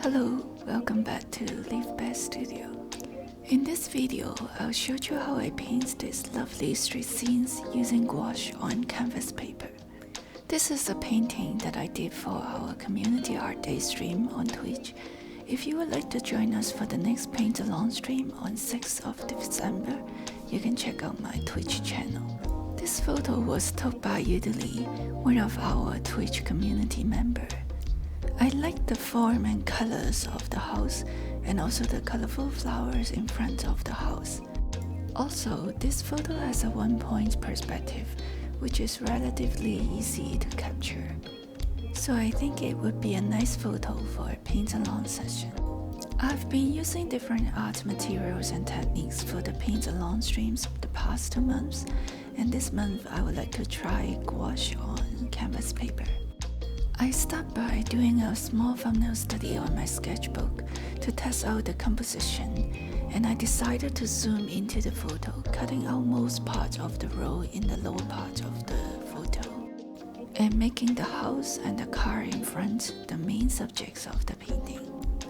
Hello, welcome back to Leafbear Studio. In this video, I'll show you how I paint these lovely street scenes using gouache on canvas paper. This is a painting that I did for our Community Art Day stream on Twitch. If you would like to join us for the next Paint Along stream on 6th of December, you can check out my Twitch channel. This photo was took by Yudeli, one of our Twitch community members. I like the form and colors of the house and also the colorful flowers in front of the house. Also, this photo has a one-point perspective, which is relatively easy to capture. So I think it would be a nice photo for a paint-along session. I've been using different art materials and techniques for the paint-along streams the past 2 months, and this month I would like to try gouache on canvas paper. I start by doing a small thumbnail study on my sketchbook to test out the composition, and I decided to zoom into the photo, cutting out most parts of the road in the lower part of the photo, and making the house and the car in front the main subjects of the painting.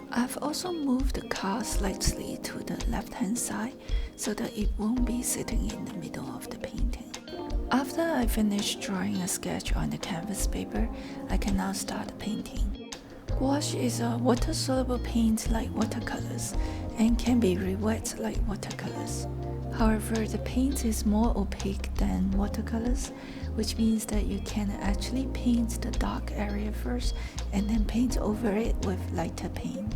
I've also moved the car slightly to the left-hand side so that it won't be sitting in the middle of the painting. After I finish drawing a sketch on the canvas paper, I can now start painting. Gouache is a water-soluble paint like watercolors and can be re-wet like watercolors. However, the paint is more opaque than watercolors, which means that you can actually paint the dark area first and then paint over it with lighter paint.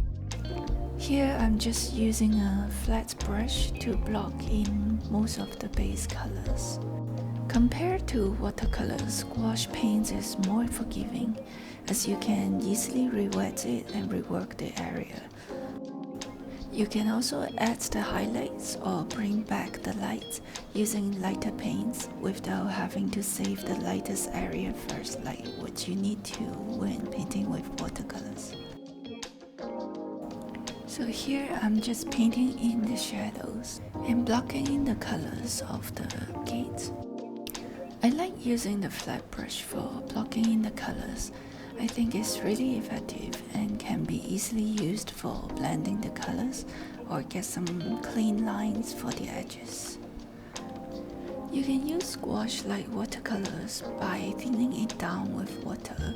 Here I'm just using a flat brush to block in most of the base colors. Compared to watercolors, gouache paint is more forgiving, as you can easily re-wet it and rework the area. You can also add the highlights or bring back the lights using lighter paints without having to save the lightest area first, like what you need to when painting with watercolors. So here I'm just painting in the shadows and blocking in the colors of the gates. I like using the flat brush for blocking in the colors. I think it's really effective and can be easily used for blending the colors or get some clean lines for the edges. You can use gouache like watercolors by thinning it down with water,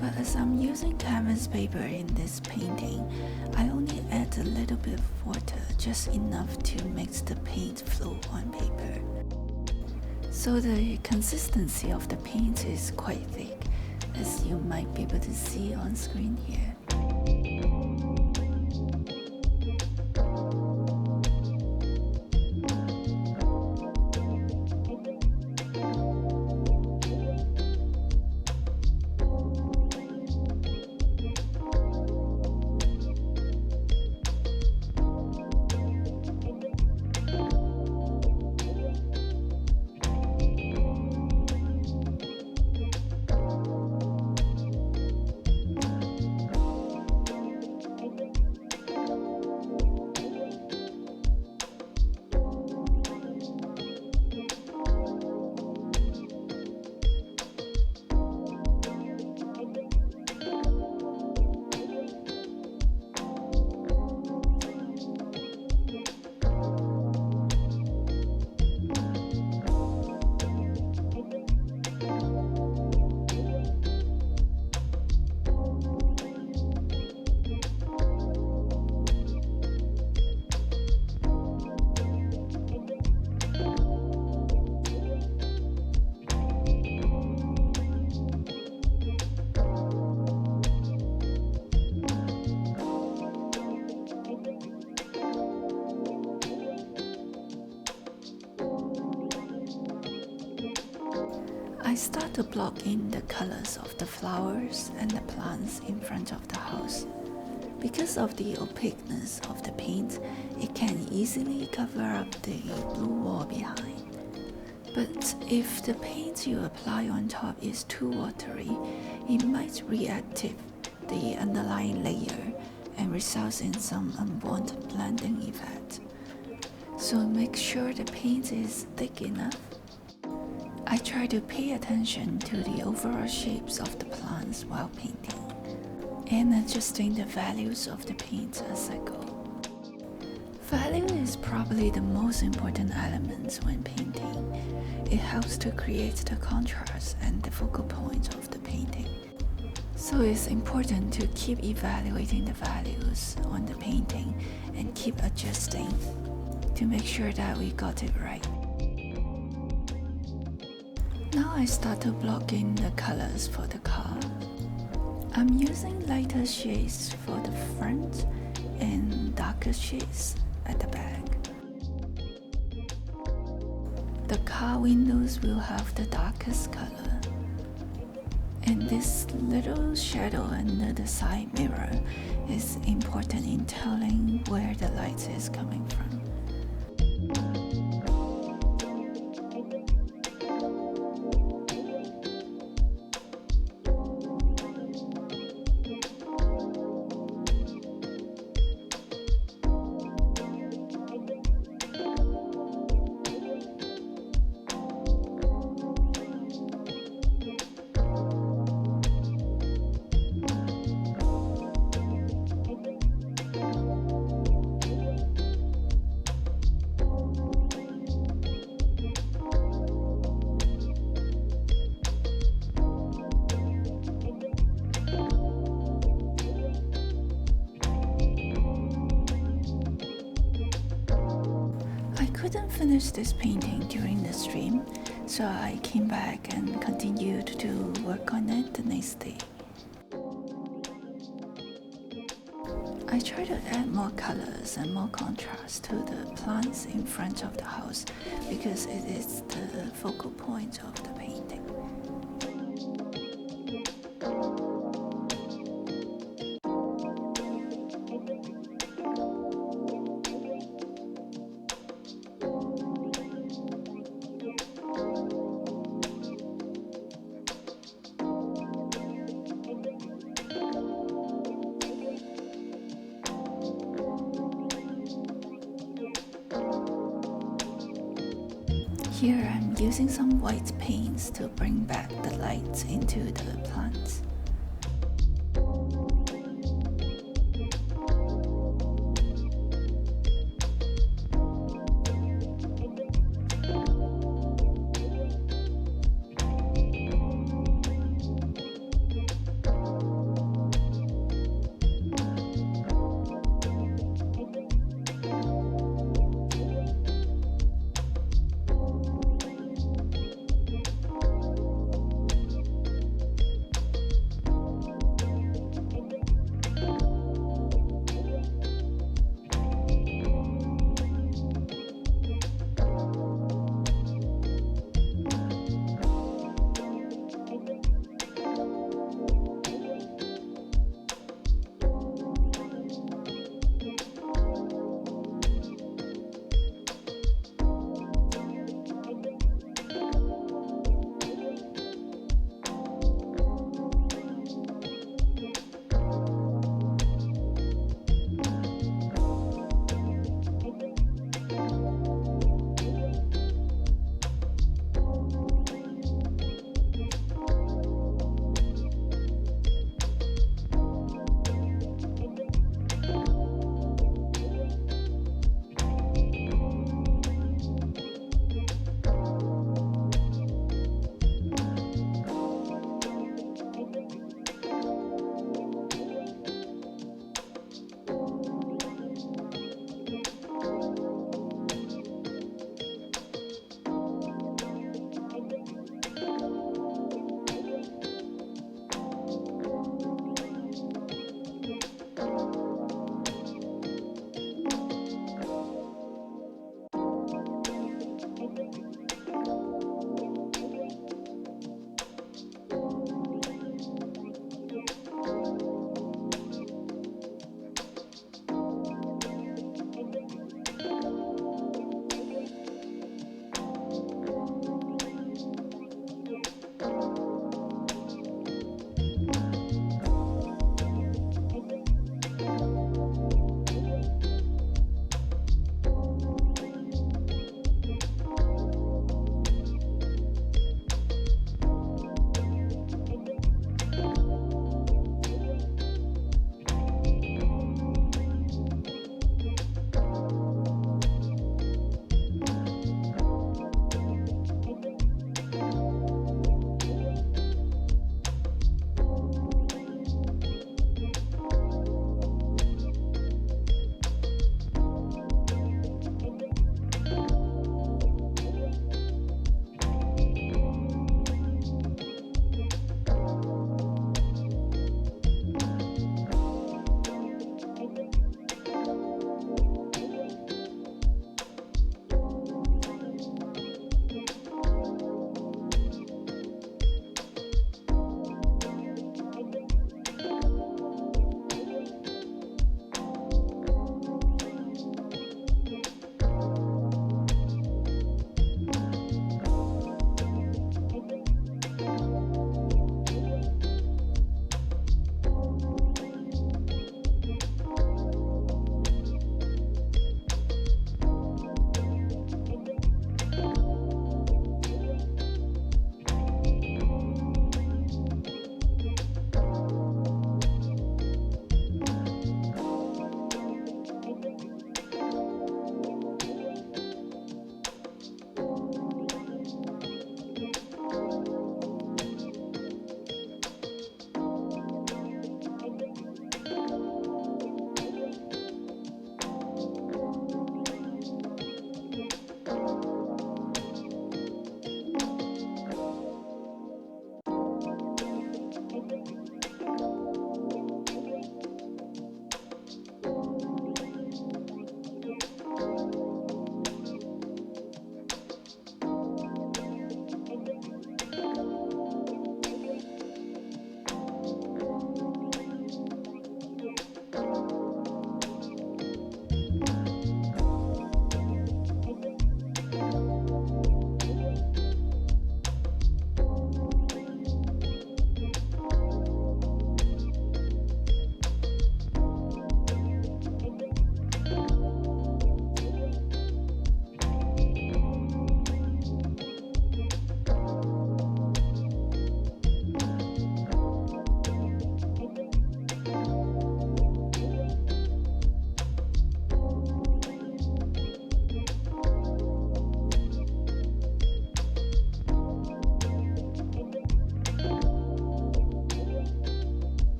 but as I'm using canvas paper in this painting, I only add a little bit of water, just enough to make the paint flow on paper. So the consistency of the paint is quite thick, as you might be able to see on screen here. I start to block in the colors of the flowers and the plants in front of the house. Because of the opaqueness of the paint, it can easily cover up the blue wall behind. But if the paint you apply on top is too watery, it might reactivate the underlying layer and results in some unwanted blending effect. So make sure the paint is thick enough. I try to pay attention to the overall shapes of the plants while painting. and adjusting the values of the paints as I go. Value is probably the most important element when painting. It helps to create the contrast and the focal point of the painting. So it's important to keep evaluating the values on the painting and keep adjusting to make sure that we got it right. Now I start to block in the colors for the car. I'm using lighter shades for the front and darker shades at the back. The car windows will have the darkest color, and this little shadow under the side mirror is important in telling where the light is coming from. I couldn't finish this painting during the stream, so I came back and continued to work on it the next day. I try to add more colors and more contrast to the plants in front of the house because it is the focal point of the painting. Here I'm using some white paints to bring back the light into the plants.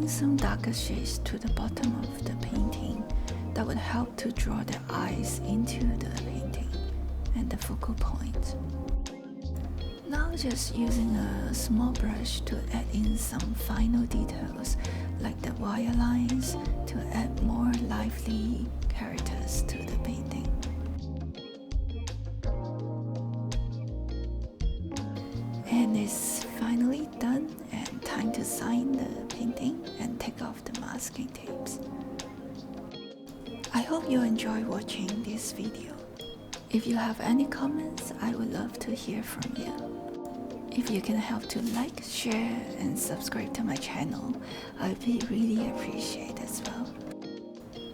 some darker shades to the bottom of the painting that would help to draw the eyes into the painting and the focal point. Now just using a small brush to add in some final details like the wire lines to add more lively characters to the painting. And it's finally done and time to sign the painting and take off the masking tapes. I hope you enjoy watching this video. If you have any comments, I would love to hear from you. If you can help to like, share and subscribe to my channel, I'd be really appreciated as well.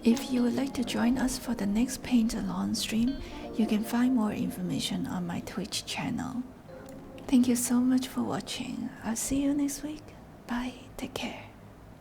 If you would like to join us for the next paint along stream, you can find more information on my Twitch channel. Thank you so much for watching. I'll see you next week. Bye. Take care.